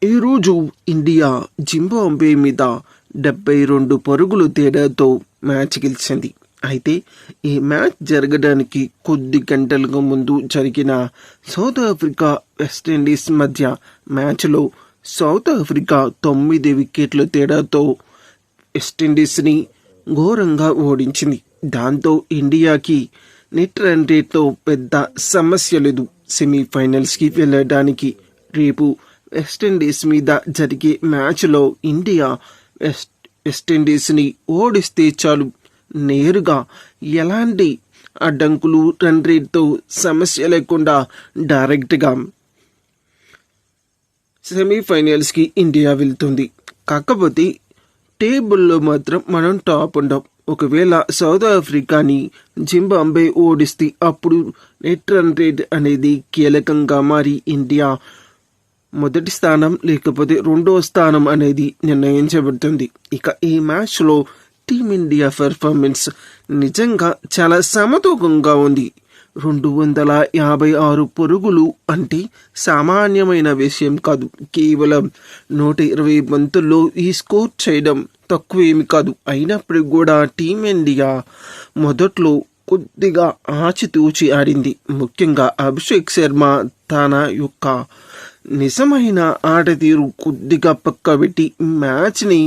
ఈరోజు India Zimbabwe మీద 72 పరుగులు తేడాతో మ్యాచ్ గెలిచింది. అయితే ఈ మ్యాచ్ జరగడానికి కొద్ది గంటలకు ముందు జరిగిన సౌత్ ఆఫ్రికా వెస్టిండీస్ మధ్య మ్యాచ్లో సౌత్ ఆఫ్రికా 9 వికెట్ల తేడాతో వెస్టిండీస్ని ఘోరంగా ఓడించింది. దాంతో ఇండియాకి నెట్ రన్ రేట్తో పెద్ద సమస్య లేదు సెమీఫైనల్స్కి వెళ్ళడానికి. రేపు వెస్టిండీస్ మీద జరిగే మ్యాచ్లో ఇండియా వెస్టిండీస్ని ఓడిస్తే చాలు, నేరుగా ఎలాంటి అడ్డంకులు రన్ రేట్తో సమస్య లేకుండా డైరెక్ట్గా సెమీఫైనల్స్కి ఇండియా వెళ్తుంది. కాకపోతే టేబుల్లో మాత్రం మనం టాప్ ఉండం. ఒకవేళ సౌత్ ఆఫ్రికాని జింబాబ్వే ఓడిస్తే అప్పుడు నెట్ రన్ రేట్ అనేది కీలకంగా మారి ఇండియా మొదటి స్థానం లేకపోతే రెండవ స్థానం అనేది నిర్ణయించబడుతుంది. ఇక ఈ మ్యాచ్లో టీమిండియా పెర్ఫార్మెన్స్ నిజంగా చాలా సమతూకంగా ఉంది. 256 పరుగులు అంటే సామాన్యమైన విషయం కాదు. కేవలం 120 బంతుల్లో ఈ స్కోర్ చేయడం తక్కువేమి కాదు. అయినప్పటికీ కూడా టీమిండియా మొదట్లో కొద్దిగా ఆచితూచి ఆడింది. ముఖ్యంగా అభిషేక్ శర్మ తన యొక్క నిజమైన ఆట తీరు కొద్దిగా పక్కబెట్టి మ్యాచ్ని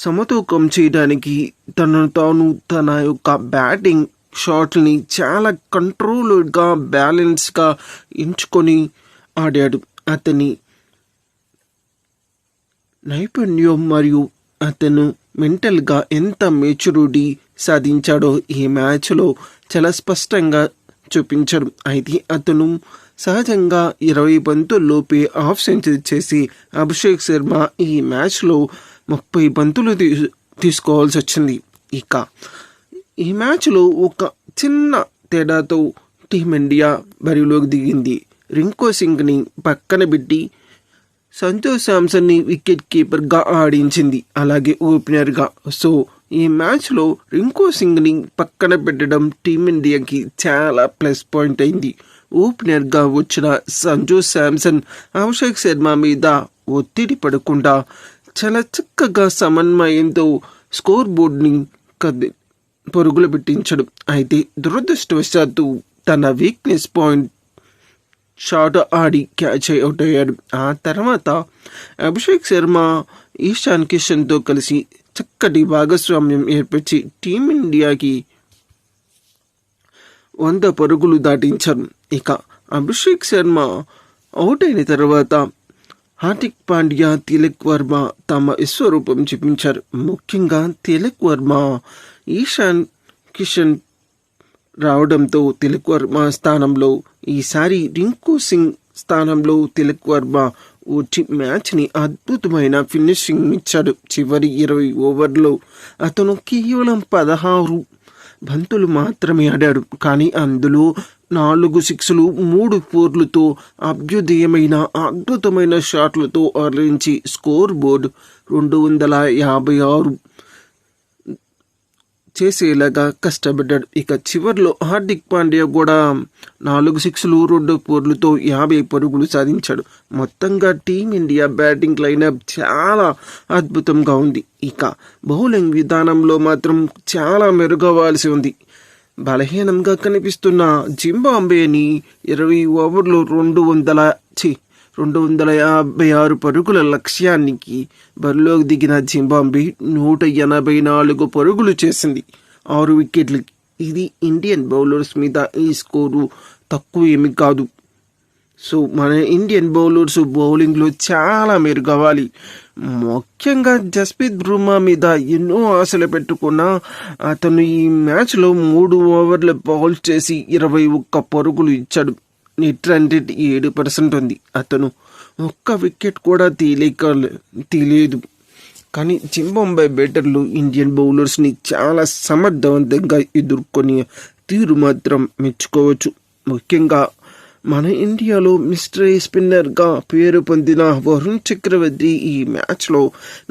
సమతూకం చేయడానికి తన యొక్క బ్యాటింగ్ షాట్ని చాలా కంట్రోల్డ్గా బ్యాలెన్స్గా ఎంచుకొని ఆడాడు. అతని నైపుణ్యం మరియు అతను మెంటల్గా ఎంత మెచ్యూరిటీ సాధించాడో ఈ మ్యాచ్లో చాలా స్పష్టంగా చూపించాడు. అయితే అతను సహజంగా 20 బంతుల్లోపే హాఫ్ సెంచరీ చేసి అభిషేక్ శర్మ ఈ మ్యాచ్లో 30 బంతులు తీసుకోవాల్సి వచ్చింది. ఇక ఈ మ్యాచ్లో ఒక చిన్న తేడాతో టీమిండియా బరిలోకి దిగింది. రింకు సింగ్ని పక్కన పెట్టి సంజు శాంసన్ని వికెట్ కీపర్గా ఆడించింది, అలాగే ఓపెనర్గా. సో ఈ మ్యాచ్లో రింకు సింగ్ని పక్కన పెట్టడం టీమిండియాకి చాలా ప్లస్ పాయింట్ అయింది. ఓపెనర్గా వచ్చిన సంజు శాంసన్ అభిషేక్ శర్మ మీద ఒత్తిడి పడకుండా చాలా చక్కగా సమన్వయంతో స్కోర్ బోర్డ్ని పరుగులు పెట్టించడు. అయితే దురదృష్టవశాత్తు తన వీక్నెస్ పాయింట్ షాట్ ఆడి క్యాచ్ అవుట్ అయ్యాడు. ఆ తర్వాత అభిషేక్ శర్మ ఈశాన్ కిషన్తో కలిసి చక్కటి భాగస్వామ్యం ఏర్పరిచి టీమిండియాకి 100 పరుగులు దాటించారు. ఇక అభిషేక్ శర్మ అవుట్ అయిన తర్వాత హార్దిక్ పాండ్యా, తిలక్ వర్మ తమ విశ్వరూపం చూపించారు. ముఖ్యంగా తిలక్ వర్మ ఈశాన్ కిషన్ రావడంతో తిలక్ వర్మ స్థానంలో ఈసారి రింకు సింగ్ స్థానంలో తిలక్ వర్మ వచ్చి మ్యాచ్ని అద్భుతమైన ఫినిషింగ్ ఇచ్చాడు. చివరి 20 ఓవర్లో అతను కేవలం 16 బంతులు మాత్రమే ఆడాడు. కానీ అందులో 4 సిక్స్లు 3 ఫోర్లతో అద్భుతమైన షాట్లతో అలరించి స్కోర్ బోర్డు 256 చేసేలాగా కష్టపడ్డాడు. ఇక చివరిలో హార్దిక్ పాండ్యా కూడా 4 సిక్స్లు 2 ఫోర్లతో 50 పరుగులు సాధించాడు. మొత్తంగా టీమిండియా బ్యాటింగ్ లైనప్ చాలా అద్భుతంగా ఉంది. ఇక బౌలింగ్ విధానంలో మాత్రం చాలా మెరుగవ్వాల్సి ఉంది. బలహీనంగా కనిపిస్తున్న జింబాబ్వేని 20 ఓవర్లో 256 పరుగుల లక్ష్యానికి బరిలోకి దిగిన జింబాబ్వే 184 పరుగులు చేసింది, 6 వికెట్లు. ఇది ఇండియన్ బౌలర్స్ మీద ఈ స్కోరు తక్కువ ఏమి కాదు. సో మన ఇండియన్ బౌలర్స్ బౌలింగ్లో చాలా మెరుగవ్వాలి. ముఖ్యంగా జస్ప్రీత్ బుమ్రా మీద ఎన్నో ఆశలు పెట్టుకున్న అతను ఈ మ్యాచ్లో 3 ఓవర్లు బౌల్ చేసి 21 పరుగులు ఇచ్చాడు. నెట్ రన్ రేట్ 7% ఉంది. అతను ఒక్క వికెట్ కూడా తీయలేదు. కానీ జింబాబ్వే బ్యాటర్లు ఇండియన్ బౌలర్స్ని చాలా సమర్థవంతంగా ఎదుర్కొని తీరు మాత్రం మెచ్చుకోవచ్చు. ముఖ్యంగా మన ఇండియాలో మిస్టరీ స్పిన్నర్గా పేరు పొందిన వరుణ్ చక్రవర్తి ఈ మ్యాచ్లో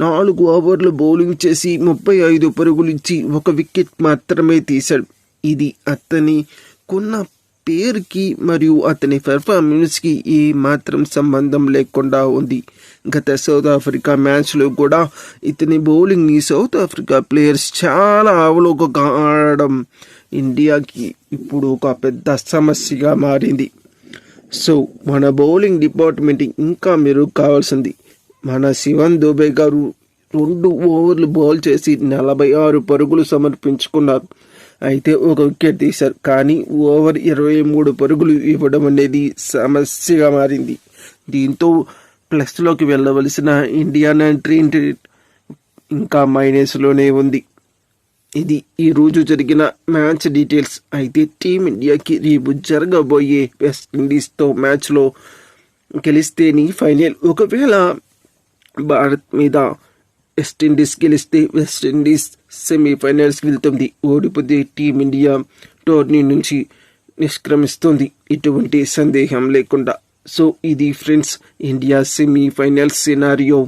4 ఓవర్లు బౌలింగ్ చేసి 35 పరుగులు ఇచ్చి 1 వికెట్ మాత్రమే తీశాడు. ఇది అతని కొన్న పేరుకి మరియు అతని పెర్ఫార్మెన్స్కి ఏ మాత్రం సంబంధం లేకుండా ఉంది. గత సౌత్ ఆఫ్రికా మ్యాచ్లో కూడా ఇతని బౌలింగ్ని సౌత్ ఆఫ్రికా ప్లేయర్స్ చాలా అవలోకగా ఆడడం ఇండియాకి ఇప్పుడు ఒక పెద్ద సమస్యగా మారింది. సో మన బౌలింగ్ డిపార్ట్మెంట్ ఇంకా మెరుగు కావాల్సింది. మన శివన్ దుబే గారు 2 ఓవర్లు బౌల్ చేసి 46 పరుగులు సమర్పించుకున్నారు. అయితే ఒక వికెట్ తీశారు, కానీ ఓవర్ 23 పరుగులు ఇవ్వడం అనేది సమస్యగా మారింది. దీంతో ప్లస్లోకి వెళ్ళవలసిన ఇండియన్ ఎంట్రీ ఇంకా మైనస్లోనే ఉంది. ఇది ఈరోజు జరిగిన మ్యాచ్ డీటెయిల్స్. అయితే టీమిండియాకి రేపు జరగబోయే వెస్టిండీస్తో మ్యాచ్లో గెలిస్తేనే ఫైనల్. ఒకవేళ భారత్ మీద వెస్టిండీస్ గెలిస్తే వెస్టిండీస్ సెమీఫైనల్స్కి వెళ్తుంది. ఓడిపోతే టీమిండియా టోర్నీ నుంచి నిష్క్రమిస్తుంది, ఎటువంటి సందేహం లేకుండా. సో ఇది ఫ్రెండ్స్ ఇండియా సెమీఫైనల్స్ సినారియో.